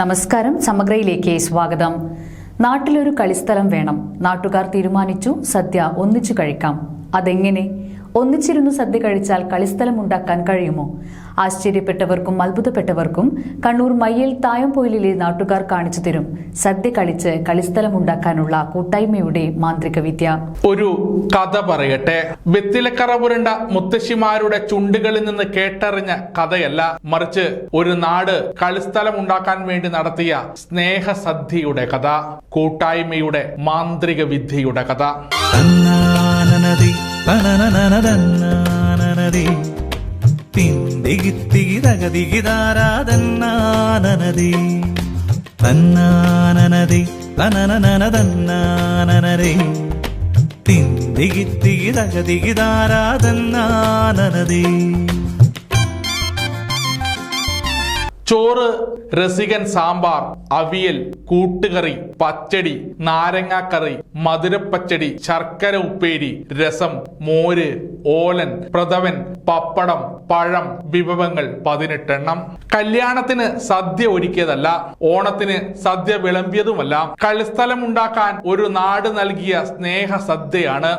നമസ്കാരം, സമഗ്രയിലേക്ക് സ്വാഗതം. നാട്ടിലൊരു കളിസ്ഥലം വേണം. നാട്ടുകാർ തീരുമാനിച്ചു സദ്യ ഒന്നിച്ചു കഴിക്കാം. അതെങ്ങനെ? ഒന്നിച്ചിരുന്നു സദ്യ കഴിച്ചാൽ കളിസ്ഥലം ഉണ്ടാക്കാൻ കഴിയുമോ? ആശ്ചര്യപ്പെട്ടവർക്കും അത്ഭുതപ്പെട്ടവർക്കും കണ്ണൂർ മയ്യിൽ തായംപൊയിലിലെ നാട്ടുകാർ കാണിച്ചു തരും സദ്യ കളിച്ച് കളിസ്ഥലം ഉണ്ടാക്കാനുള്ള കൂട്ടായ്മയുടെ മാന്ത്രിക വിദ്യ. ഒരു കഥ പറയട്ടെ. വെത്തിലക്കറ പുരണ്ട മുത്തശ്ശിമാരുടെ ചുണ്ടുകളിൽ നിന്ന് കേട്ടറിഞ്ഞ കഥയല്ല, മറിച്ച് ഒരു നാട് കളിസ്ഥലം ഉണ്ടാക്കാൻ വേണ്ടി നടത്തിയ സ്നേഹസദ്യയുടെ കഥ, കൂട്ടായ്മയുടെ മാന്ത്രിക വിദ്യയുടെ കഥ. തിന്തികിത്തികിതകതികിതാരാധന്നാനനദി തന്നാനനദി തനനനനദന്നാനനരേ തിന്തികിത്തികിതകതികിതാരാധന്നാനനദി. ചോറ്, രസികൻ സാമ്പാർ, അവിയൽ, കൂട്ടുകറി, പച്ചടി, നാരങ്ങാക്കറി, മധുരപ്പച്ചടി, ശർക്കര ഉപ്പേരി, രസം, മോര്, ഓലൻ, പ്രഥമൻ, പപ്പടം, പഴം, വിഭവങ്ങൾ 18 എണ്ണം. കല്യാണത്തിന് സദ്യ ഒരുക്കിയതല്ല, ഓണത്തിന് സദ്യ വിളമ്പിയതുമല്ല. കളിസ്ഥലം ഉണ്ടാക്കാൻ ഒരു നാട് നൽകിയ സ്നേഹ സദ്യയാണ്.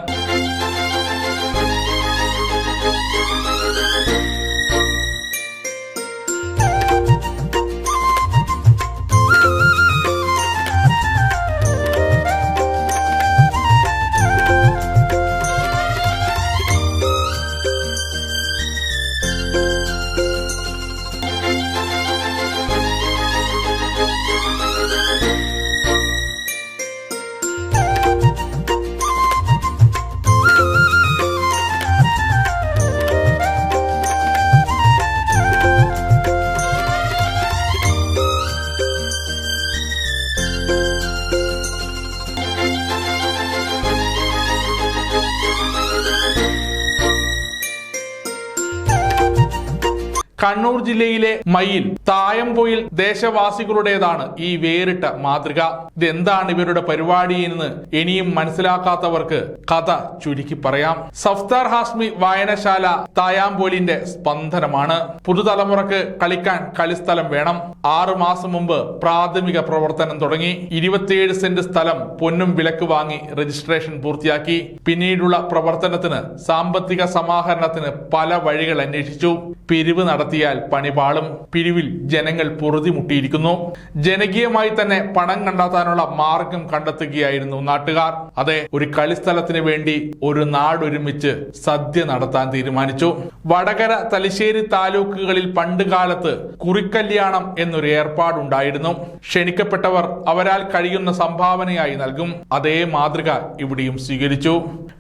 കണ്ണൂർ ജില്ലയിലെ മയ്യിൽ തായംപൊയിൽ ദേശവാസികളുടേതാണ് ഈ വേറിട്ട മാതൃക. ഇതെന്താണ് ഇവരുടെ പരിപാടി എന്ന് ഇനിയും മനസ്സിലാക്കാത്തവർക്ക് കഥ ചുരുക്കി പറയാം. സഫ്താർ ഹാസ്മി വായനശാല തായംപൊയിലിന്റെ സ്പന്ദനമാണ്. പുതുതലമുറക്ക് കളിക്കാൻ കളിസ്ഥലം വേണം. 6 മാസം മുമ്പ് പ്രാഥമിക പ്രവർത്തനം തുടങ്ങി. 27 സെന്റ് സ്ഥലം പൊന്നും വിലക്ക് വാങ്ങി രജിസ്ട്രേഷൻ പൂർത്തിയാക്കി. പിന്നീടുള്ള പ്രവർത്തനത്തിന് സാമ്പത്തിക സമാഹരണത്തിന് പല വഴികൾ അന്വേഷിച്ചു. പിരിവ് നടത്തിയാൽ പണിപാളും. പിരിവിൽ ജനങ്ങൾ പൊറുതിമുട്ടിയിരിക്കുന്നു. ജനകീയമായി തന്നെ പണം കണ്ടെത്താനുള്ള മാർഗം കണ്ടെത്തുകയായിരുന്നു നാട്ടുകാർ. അതെ, ഒരു കളിസ്ഥലത്തിന് വേണ്ടി ഒരു നാടൊരുമിച്ച് സദ്യ നടത്താൻ തീരുമാനിച്ചു. വടകര, തലശ്ശേരി താലൂക്കുകളിൽ പണ്ടുകാലത്ത് കുറിക്കല്യാണം എന്നൊരു ഏർപ്പാടുണ്ടായിരുന്നു. ക്ഷണിക്കപ്പെട്ടവർ അവരാൽ കഴിയുന്ന സംഭാവനയായി നൽകും. അതേ മാതൃക ഇവിടെയും സ്വീകരിച്ചു.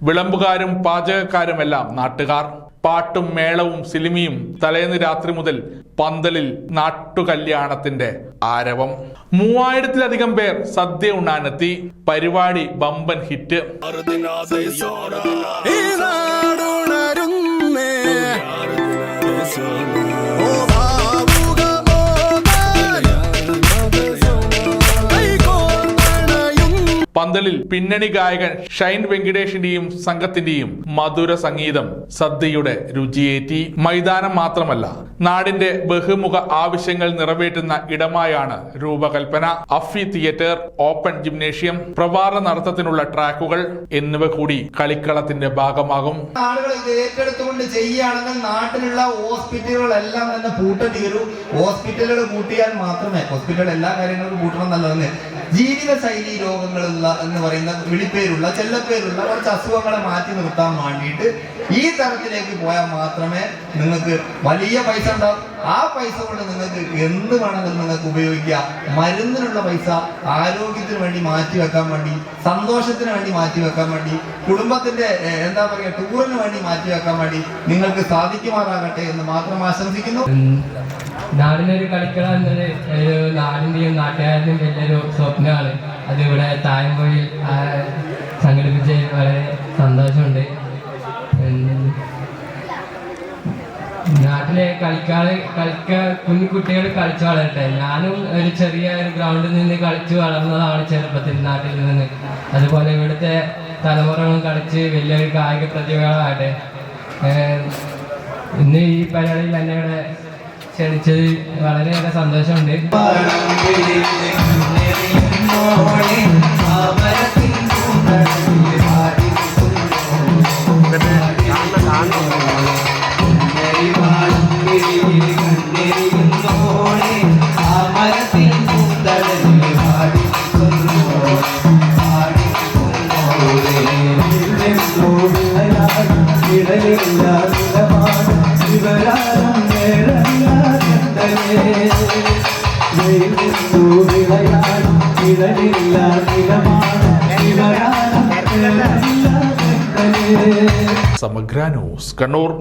വിളമ്പുകാരും പാചകക്കാരുമെല്ലാം നാട്ടുകാർ. പാട്ടും മേളവും സിനിമയും തലേന്ന് രാത്രി മുതൽ പന്തലിൽ നാട്ടുകല്യാണത്തിന്റെ ആരവം. 3000-ലധികം പേർ സദ്യ ഉണ്ണാനെത്തി. പരിപാടി ബമ്പൻ ഹിറ്റ്. പന്തലിൽ പിന്നണി ഗായകൻ ഷൈൻ വെങ്കിടേഷിന്റെയും സംഘത്തിന്റെയും മധുര സംഗീതം സദ്യയുടെ രുചിയേറ്റി. മൈതാനം മാത്രമല്ല, നാടിന്റെ ബഹുമുഖ ആവശ്യങ്ങൾ നിറവേറ്റുന്ന ഇടമായാണ് രൂപകൽപ്പന. അഫി തിയേറ്റർ, ഓപ്പൺ ജിംനേഷ്യം, പ്രവാഹ നടത്തത്തിനുള്ള ട്രാക്കുകൾ എന്നിവ കൂടി കളിക്കളത്തിന്റെ ഭാഗമാകും. ആളുകൾ ഇത് ഏറ്റെടുത്തുകൊണ്ട് ചെയ്യുകയാണെങ്കിൽ നാട്ടിലുള്ള ഹോസ്പിറ്റലുകളെല്ലാം തന്നെ പൂട്ടേണ്ടി വരും. ഹോസ്പിറ്റലുകൾ കൂട്ടിയാൽ മാത്രമേ, ഹോസ്പിറ്റൽ എല്ലാ കാര്യങ്ങൾക്കും കൂട്ടണം നല്ലതെന്ന്, ജീവിതശൈലി രോഗങ്ങളുള്ള എന്ന് പറയുന്ന വിളിപ്പേരുള്ള ചെല്ലപ്പേരുള്ള കുറച്ച് അസുഖങ്ങളെ മാറ്റി നിർത്താൻ വേണ്ടിയിട്ട് ഈ തരത്തിലേക്ക് പോയാൽ മാത്രമേ നിങ്ങൾക്ക് വലിയ പൈസ ഉണ്ടാവും. ആ പൈസ കൊണ്ട് നിങ്ങൾക്ക് എന്ത് വേണമെങ്കിലും നിങ്ങൾക്ക് ഉപയോഗിക്കാം. മരുന്നിനുള്ള പൈസ ആരോഗ്യത്തിന് വേണ്ടി മാറ്റി വെക്കാൻ വേണ്ടി, സന്തോഷത്തിന് വേണ്ടി മാറ്റി വെക്കാൻ വേണ്ടി, കുടുംബത്തിന്റെ എന്താ പറയുക ടൂറിന് വേണ്ടി മാറ്റി വെക്കാൻ വേണ്ടി നിങ്ങൾക്ക് സാധിക്കുമാറാകട്ടെ എന്ന് മാത്രം ആശംസിക്കുന്നു. നാടിനൊരു കളിക്കളം എന്നത് ഒരു നാടിന്റെയും നാട്ടുകാരുടെയും വലിയൊരു സ്വപ്നമാണ്. അതിവിടെ തായംപൊയിൽ സംഘടിപ്പിച്ചതിൽ വളരെ സന്തോഷമുണ്ട്. നാട്ടിലെ കുഞ്ഞു കുട്ടികൾ കളിച്ചു വളരട്ടെ. ഞാനും ഒരു ചെറിയ ഗ്രൗണ്ടിൽ നിന്ന് കളിച്ചു വളർന്നതാണ് ചെറുപ്പത്തിൽ നാട്ടിൽ നിന്ന്. അതുപോലെ ഇവിടുത്തെ തലമുറകളും കളിച്ച് വലിയൊരു കായിക പ്രതിഭകളാകട്ടെ. ഇന്ന് ഈ പരിപാടിയിൽ എന്നെ ഇവിടെ ക്ഷണിച്ചത് വളരെയേറെ സന്തോഷമുണ്ട്. നിഴലില്ല നിലമാണ് ഇവരാരും നേരമില്ലാതെന്തലേ വെയിൽ നിന്നു വിളയാടും നിഴലില്ല നിലമാണ് ഇവരാരും നേരമില്ലാതെന്തലേ സമഗ്ര ന്യൂസ് കണ്ണൂർ.